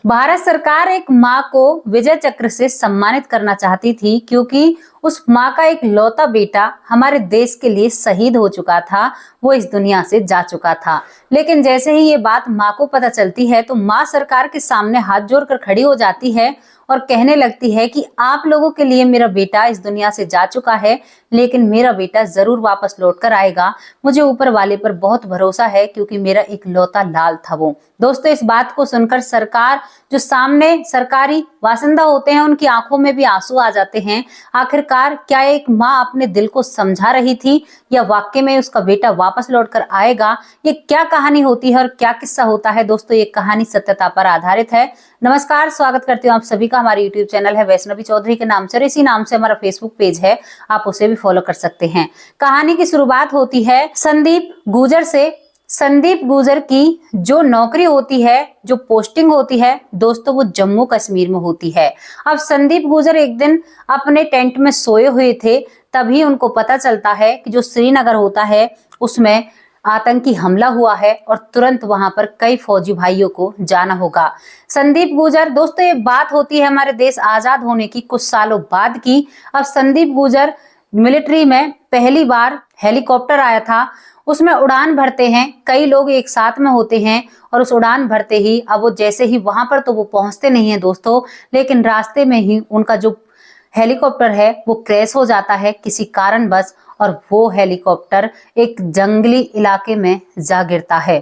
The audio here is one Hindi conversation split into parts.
भारत सरकार एक मां को विजय चक्र से सम्मानित करना चाहती थी क्योंकि उस मां का एक लौता बेटा हमारे देश के लिए शहीद हो चुका था, वो इस दुनिया से जा चुका था। लेकिन जैसे ही ये बात मां को पता चलती है तो मां सरकार के सामने हाथ जोड़कर खड़ी हो जाती है और कहने लगती है कि आप लोगों के लिए मेरा बेटा इस दुनिया से जा चुका है, लेकिन मेरा बेटा जरूर वापस लौट कर आएगा। मुझे ऊपर वाले पर बहुत भरोसा है क्योंकि मेरा एक लौता लाल था वो। दोस्तों, इस बात को सुनकर सरकार, जो सामने सरकारी वासिंदा होते हैं, उनकी आंखों में भी आंसू आ जाते हैं। आखिरकार क्या एक माँ अपने दिल को समझा रही थी या वाकई में उसका बेटा वापस लौटकर आएगा? ये क्या कहानी होती है और क्या किस्सा होता है? दोस्तों, ये कहानी सत्यता पर आधारित है। नमस्कार, स्वागत करती हूँ आप सभी का। हमारे यूट्यूब चैनल है वैष्णवी चौधरी के नाम से और इसी नाम से हमारा फेसबुक पेज है, आप उसे भी फॉलो कर सकते हैं। कहानी की शुरुआत होती है संदीप गुर्जर से। संदीप गुर्जर की जो नौकरी होती है, जो पोस्टिंग होती है दोस्तों, वो जम्मू कश्मीर में होती है। अब संदीप गुर्जर एक दिन अपने टेंट में सोए हुए थे, तभी उनको पता चलता है कि जो श्रीनगर होता है उसमें आतंकी हमला हुआ है और तुरंत वहां पर कई फौजी भाइयों को जाना होगा। संदीप गुर्जर, दोस्तों ये बात होती है हमारे देश आजाद होने की कुछ सालों बाद की। अब संदीप गुर्जर मिलिट्री में पहली बार हेलीकॉप्टर आया था, उसमें उड़ान भरते हैं, कई लोग एक साथ में होते हैं और उस उड़ान भरते ही अब वो जैसे ही वहां पर तो वो पहुंचते नहीं है दोस्तों, लेकिन रास्ते में ही उनका जो हेलीकॉप्टर है वो क्रैश हो जाता है किसी कारणवश और वो हेलीकॉप्टर एक जंगली इलाके में जा गिरता है।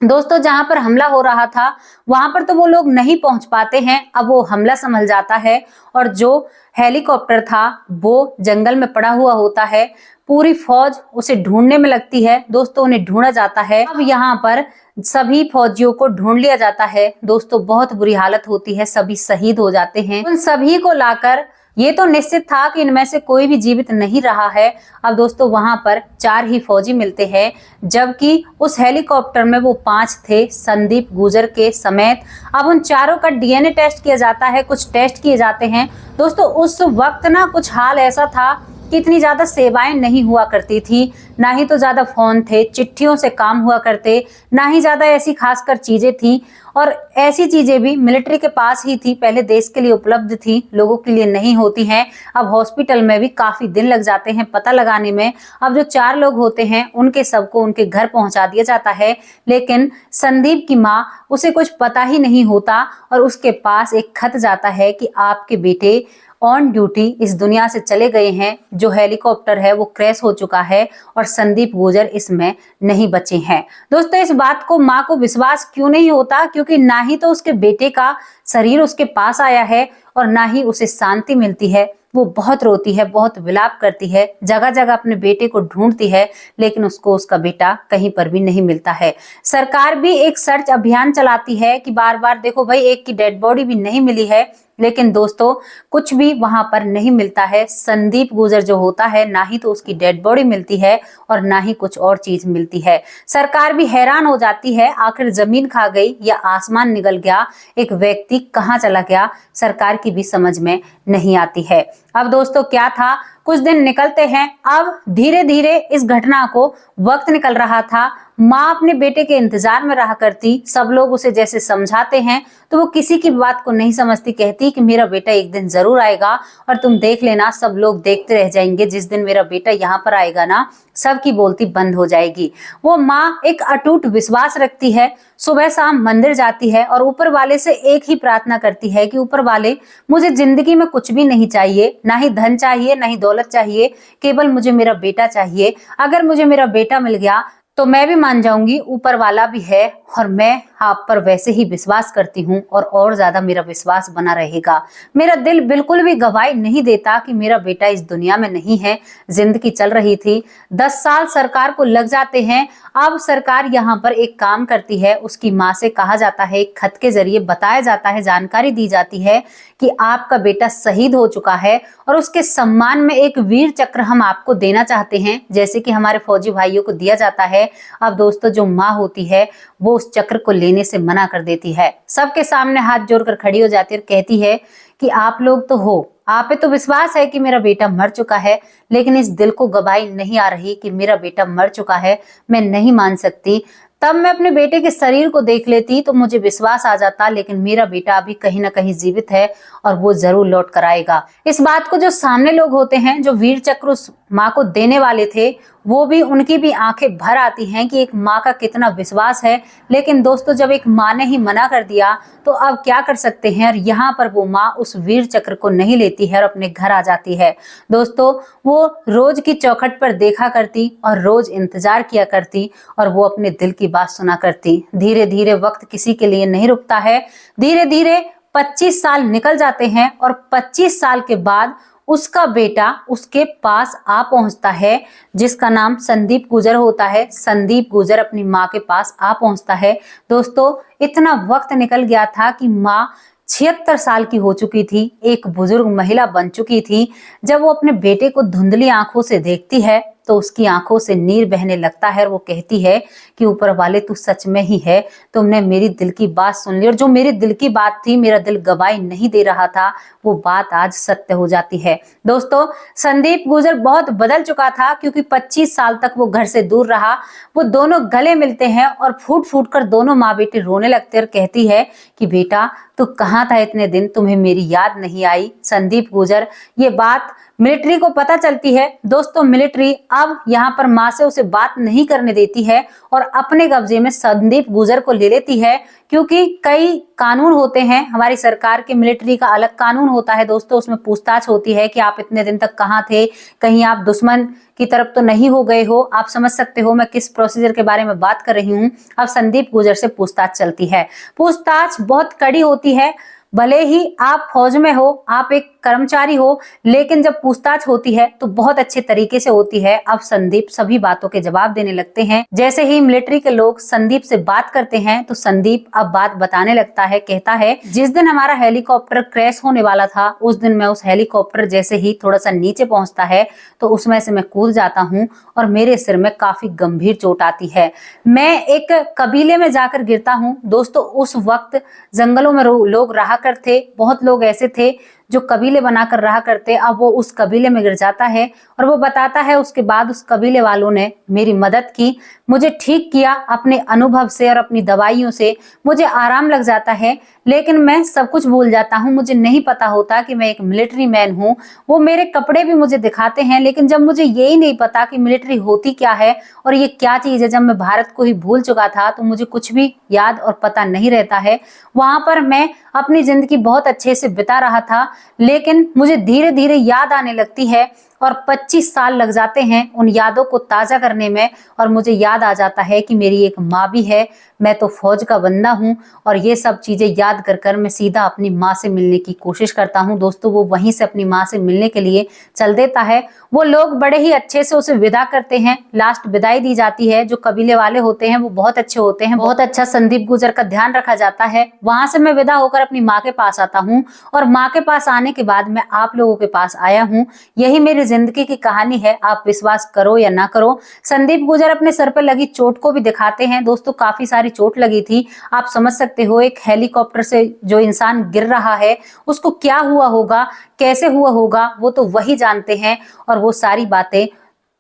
दोस्तों, जहां पर हमला हो रहा था वहां पर तो वो लोग नहीं पहुंच पाते हैं। अब वो हमला संभल जाता है और जो हेलीकॉप्टर था वो जंगल में पड़ा हुआ होता है। पूरी फौज उसे ढूंढने में लगती है दोस्तों, उन्हें ढूंढा जाता है। अब यहाँ पर सभी फौजियों को ढूंढ लिया जाता है दोस्तों, बहुत बुरी हालत होती है, सभी शहीद हो जाते हैं। उन सभी को लाकर ये तो निश्चित था कि इनमें से कोई भी जीवित नहीं रहा है। अब दोस्तों, वहां पर 4 ही फौजी मिलते हैं, जबकि उस हेलीकॉप्टर में वो 5 थे संदीप गुर्जर के समेत। अब उन चारों का डीएनए टेस्ट किया जाता है, कुछ टेस्ट किए जाते हैं। दोस्तों, उस वक्त ना कुछ हाल ऐसा था कि इतनी ज्यादा सेवाएं नहीं हुआ करती थी, ना ही तो ज्यादा फोन थे, चिट्ठियों से काम हुआ करते, ना ही ज्यादा ऐसी खासकर चीजें थी। और ऐसी चीजें भी मिलिट्री के पास ही थी, पहले देश के लिए उपलब्ध थी, लोगों के लिए नहीं होती हैं। अब हॉस्पिटल में भी काफी दिन लग जाते हैं पता लगाने में। अब जो 4 लोग होते हैं उनके सबको उनके घर पहुंचा दिया जाता है, लेकिन संदीप की माँ, उसे कुछ पता ही नहीं होता और उसके पास एक खत जाता है कि आपके बेटे ऑन ड्यूटी इस दुनिया से चले गए हैं, जो हेलीकॉप्टर है वो क्रैश हो चुका है और संदीप गुर्जर इसमें नहीं बचे हैं। दोस्तों, इस बात को माँ को विश्वास क्यों नहीं होता? क्योंकि ना ही तो उसके बेटे का शरीर उसके पास आया है और ना ही उसे शांति मिलती है। वो बहुत रोती है, बहुत विलाप करती है, जगह जगह अपने बेटे को ढूंढती है, लेकिन उसको उसका बेटा कहीं पर भी नहीं मिलता है। सरकार भी एक सर्च अभियान चलाती है कि बार बार देखो भाई, एक की डेड बॉडी भी नहीं मिली है, लेकिन दोस्तों कुछ भी वहां पर नहीं मिलता है। संदीप गुर्जर जो होता है, ना ही तो उसकी डेड बॉडी मिलती है और ना ही कुछ और चीज मिलती है। सरकार भी हैरान हो जाती है, आखिर जमीन खा गई या आसमान निगल गया, एक व्यक्ति कहाँ चला गया, सरकार की भी समझ में नहीं आती है। अब दोस्तों क्या था, कुछ दिन निकलते हैं, अब धीरे धीरे इस घटना को वक्त निकल रहा था। माँ अपने बेटे के इंतजार में रहा करती, सब लोग उसे जैसे समझाते हैं तो वो किसी की बात को नहीं समझती, कहती कि मेरा बेटा एक दिन जरूर आएगा और तुम देख लेना, सब लोग देखते रह जाएंगे, जिस दिन मेरा बेटा यहाँ पर आएगा ना, सबकी बोलती बंद हो जाएगी। वो माँ एक अटूट विश्वास रखती है, सुबह शाम मंदिर जाती है और ऊपर वाले से एक ही प्रार्थना करती है कि ऊपर वाले, मुझे जिंदगी में कुछ भी नहीं चाहिए, ना ही धन चाहिए, ना ही दौलत चाहिए, केवल मुझे मेरा बेटा चाहिए। अगर मुझे मेरा बेटा मिल गया तो मैं भी मान जाऊंगी ऊपर वाला भी है और मैं आप पर वैसे ही विश्वास करती हूँ और ज्यादा मेरा विश्वास बना रहेगा। मेरा दिल बिल्कुल भी गवाही नहीं देता कि मेरा बेटा इस दुनिया में नहीं है। जिंदगी चल रही थी, 10 साल सरकार को लग जाते हैं। अब सरकार यहाँ पर एक काम करती है, उसकी माँ से कहा जाता है, एक खत के जरिए बताया जाता है, जानकारी दी जाती है कि आपका बेटा शहीद हो चुका है और उसके सम्मान में एक वीर चक्र हम आपको देना चाहते हैं, जैसे कि हमारे फौजी भाइयों को दिया जाता है। अब दोस्तों, जो माँ होती है वो उस चक्र को लेने से मना कर देती है, सबके सामने हाथ जोड़कर खड़ी हो जाती है और कहती है कि आप लोग तो हो, आप पे तो विश्वास है कि मेरा बेटा मर चुका है, लेकिन इस दिल को गवाही नहीं आ रही कि मेरा बेटा मर चुका है, मैं नहीं मान सकती। तब मैं अपने बेटे के शरीर को देख लेती तो मुझे विश्वास आ जाता, लेकिन मेरा बेटा अभी कहीं ना कहीं जीवित है और वो जरूर लौट कर आएगा। इस बात को जो सामने लोग होते हैं, जो वीर चक्र उस माँ को देने वाले थे, वो भी, उनकी भी आंखें भर आती हैं कि एक माँ का कितना विश्वास है। लेकिन दोस्तों, जब एक माँ ने ही मना कर दिया तो अब क्या कर सकते हैं। और यहाँ पर वो माँ उस वीर चक्र को नहीं लेती है और अपने घर आ जाती है। दोस्तों, वो रोज की चौखट पर देखा करती और रोज इंतजार किया करती और वो अपने दिल की बात सुना करती। धीरे धीरे वक्त किसी के लिए नहीं रुकता है। धीरे धीरे 25 साल निकल जाते हैं और 25 साल के बाद उसका बेटा उसके पास आ पहुंचता है, जिसका नाम संदीप गुर्जर होता है। संदीप गुर्जर अपनी माँ के पास आ पहुंचता है। दोस्तों, इतना वक्त निकल गया था कि माँ 76 साल की हो चुकी थी, एक बुजुर्ग महिला बन चुकी थी। जब वो अपने बेटे को धुंधली आंखों से देखती है तो उसकी आंखों से नीर बहने लगता है और वो कहती है कि ऊपर वाले, तू सच में ही है, तुमने मेरी दिल की बात सुन ली। और जो मेरी दिल की बात थी, मेरा दिल गवाही नहीं दे रहा था, वो बात आज सत्य हो जाती है। दोस्तों, संदीप गुर्जर बहुत बदल चुका था, क्योंकि 25 साल तक वो घर से दूर रहा। वो दोनों गले मिलते हैं और फूट फूट कर दोनों माँ बेटे रोने लगते और कहती है कि बेटा, तू कहाँ था इतने दिन, तुम्हें मेरी याद नहीं आई। संदीप गुर्जर, ये बात मिलिट्री को पता चलती है। दोस्तों, मिलिट्री अब यहाँ पर माँ से उसे बात नहीं करने देती है और अपने कब्जे में संदीप गुर्जर को ले लेती है, क्योंकि कई कानून होते हैं हमारी सरकार के। मिलिट्री का अलग कानून होता है दोस्तों, उसमें पूछताछ होती है कि आप इतने दिन तक कहाँ थे, कहीं आप दुश्मन की तरफ तो नहीं हो गए हो। आप समझ सकते हो मैं किस प्रोसीजर के बारे में बात कर रही हूँ। अब संदीप गुर्जर से पूछताछ चलती है। पूछताछ बहुत कड़ी होती है। भले ही आप फौज में हो, आप एक कर्मचारी हो, लेकिन जब पूछताछ होती है तो बहुत अच्छे तरीके से होती है। अब संदीप सभी बातों के जवाब देने लगते हैं। जैसे ही मिलिट्री के लोग संदीप से बात करते हैं तो संदीप अब बात बताने लगता है। कहता है, जिस दिन हमारा हेलीकॉप्टर क्रैश होने वाला था, उस दिन मैं उस हेलीकॉप्टर जैसे ही थोड़ा सा नीचे पहुंचता है तो उसमें से मैं कूद जाता हूँ और मेरे सिर में काफी गंभीर चोट आती है। मैं एक कबीले में जाकर गिरता हूँ। दोस्तों, उस वक्त जंगलों में लोग रहा करते, बहुत लोग ऐसे थे जो कबीले बनाकर रहा करते। अब वो उस कबीले में गिर जाता है और वो बताता है उसके बाद उस कबीले वालों ने मेरी मदद की, मुझे ठीक किया अपने अनुभव से और अपनी दवाइयों से। मुझे आराम लग जाता है, लेकिन मैं सब कुछ भूल जाता हूँ। मुझे नहीं पता होता कि मैं एक मिलिट्री मैन हूँ। वो मेरे कपड़े भी मुझे दिखाते हैं, लेकिन जब मुझे यही नहीं पता कि मिलिट्री होती क्या है और ये क्या चीज है, जब मैं भारत को ही भूल चुका था तो मुझे कुछ भी याद और पता नहीं रहता है। वहां पर मैं अपनी जिंदगी बहुत अच्छे से बिता रहा था, लेकिन मुझे धीरे धीरे याद आने लगती है और 25 साल लग जाते हैं उन यादों को ताजा करने में। और मुझे याद आ जाता है कि मेरी एक माँ भी है, मैं तो फौज का बंदा हूँ। और ये सब चीजें याद कर कर मैं सीधा अपनी माँ से मिलने की कोशिश करता हूँ। दोस्तों, वो वहीं से अपनी माँ से मिलने के लिए चल देता है। वो लोग बड़े ही अच्छे से उसे विदा करते हैं। लास्ट विदाई दी जाती है। जो कबीले वाले होते हैं वो बहुत अच्छे होते हैं, बहुत अच्छा संदीप गुर्जर का ध्यान रखा जाता है। वहां से मैं विदा होकर अपनी माँ के पास आता हूँ और माँ के पास आने के बाद मैं आप लोगों के पास आया हूँ। यही मेरी जिंदगी की कहानी है, आप विश्वास करो या ना करो। संदीप गुर्जर अपने सर पर लगी चोट को भी दिखाते हैं। दोस्तों, काफी सारी चोट लगी थी। आप समझ सकते हो, एक हेलीकॉप्टर से जो इंसान गिर रहा है उसको क्या हुआ होगा, कैसे हुआ होगा, वो तो वही जानते हैं। और वो सारी बातें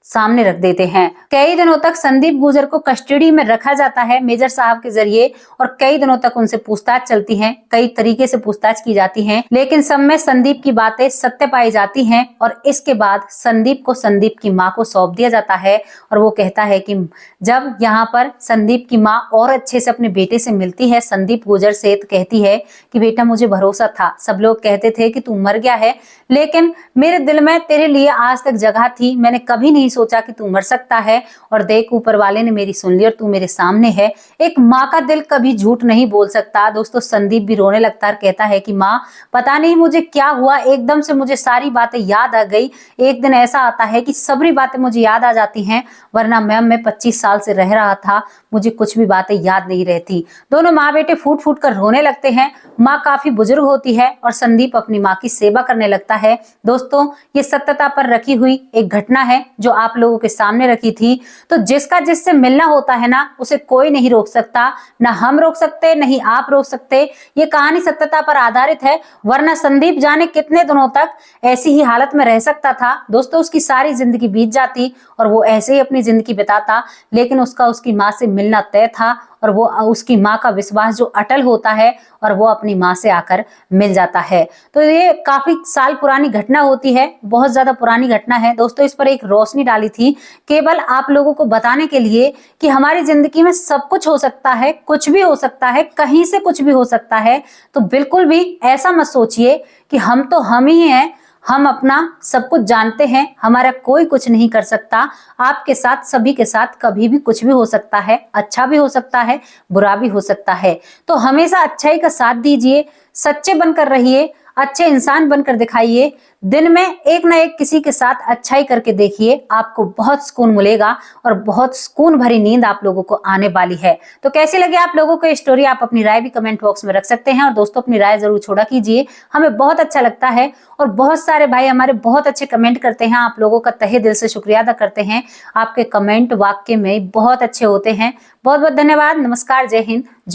सामने रख देते हैं। कई दिनों तक संदीप गुर्जर को कस्टडी में रखा जाता है मेजर साहब के जरिए और कई दिनों तक उनसे पूछताछ चलती है, कई तरीके से पूछताछ की जाती है, लेकिन सब में संदीप की बातें सत्य पाई जाती हैं। और इसके बाद संदीप को संदीप की माँ को सौंप दिया जाता है और वो कहता है कि जब यहाँ पर संदीप की माँ और अच्छे से अपने बेटे से मिलती है संदीप गुर्जर से, तो कहती है कि बेटा, मुझे भरोसा था, सब लोग कहते थे कि तू मर गया है, लेकिन मेरे दिल में तेरे लिए आज तक जगह थी। मैंने कभी नहीं सोचा कि तू मर सकता है और देख, ऊपर वाले ने मेरी सुन ली और तू मेरे सामने है। एक माँ का दिल कभी झूठ नहीं बोल सकता। दोस्तों, संदीप भी रोने लगता है, कहता है कि माँ, पता नहीं मुझे क्या हुआ, एकदम से मुझे सारी बातें याद आ गई। एक दिन ऐसा आता है कि सभी बातें मुझे याद आ जाती हैं, वरना मैम मैं 25 साल से रह रहा था, मुझे कुछ भी बातें याद नहीं रहती। दोनों माँ बेटे फूट फूट कर रोने लगते हैं। माँ काफी बुजुर्ग होती है और संदीप अपनी माँ की सेवा करने लगता है। दोस्तों, ये सत्यता पर रखी हुई एक घटना है जो आप लोगों के सामने रखी थी। तो जिसका जिससे मिलना होता है ना, उसे कोई नहीं रोक सकता, ना हम रोक सकते, नहीं आप रोक सकते। ये कहानी सत्यता पर आधारित है, वरना संदीप जाने कितने दिनों तक ऐसी ही हालत में रह सकता था। दोस्तों, उसकी सारी जिंदगी बीत जाती और वो ऐसे ही अपनी जिंदगी बिताता, लेकिन उसका उसकी माँ से मिलना तय था और वो उसकी माँ का विश्वास जो अटल होता है और वो अपनी माँ से आकर मिल जाता है। तो ये काफी साल पुरानी घटना होती है, बहुत ज्यादा पुरानी घटना है। दोस्तों, इस पर एक रोशनी डाली थी केवल आप लोगों को बताने के लिए कि हमारी जिंदगी में सब कुछ हो सकता है, कुछ भी हो सकता है, कहीं से कुछ भी हो सकता है। तो बिल्कुल भी ऐसा मत सोचिए कि हम तो हम ही हैं, हम अपना सब कुछ जानते हैं, हमारा कोई कुछ नहीं कर सकता। आपके साथ, सभी के साथ कभी भी कुछ भी हो सकता है, अच्छा भी हो सकता है, बुरा भी हो सकता है। तो हमेशा अच्छाई का साथ दीजिए, सच्चे बनकर रहिए, अच्छे इंसान बनकर दिखाइए। दिन में एक ना एक किसी के साथ अच्छाई करके देखिए, आपको बहुत सुकून मिलेगा और बहुत सुकून भरी नींद आप लोगों को आने वाली है। तो कैसी लगी आप लोगों को स्टोरी? आप अपनी राय भी कमेंट बॉक्स में रख सकते हैं और दोस्तों अपनी राय जरूर छोड़ा कीजिए, हमें बहुत अच्छा लगता है। और बहुत सारे भाई हमारे बहुत अच्छे कमेंट करते हैं, आप लोगों का तहे दिल से शुक्रिया अदा करते हैं। आपके कमेंट वाकई में बहुत अच्छे होते हैं। बहुत बहुत धन्यवाद। नमस्कार, जय हिंद।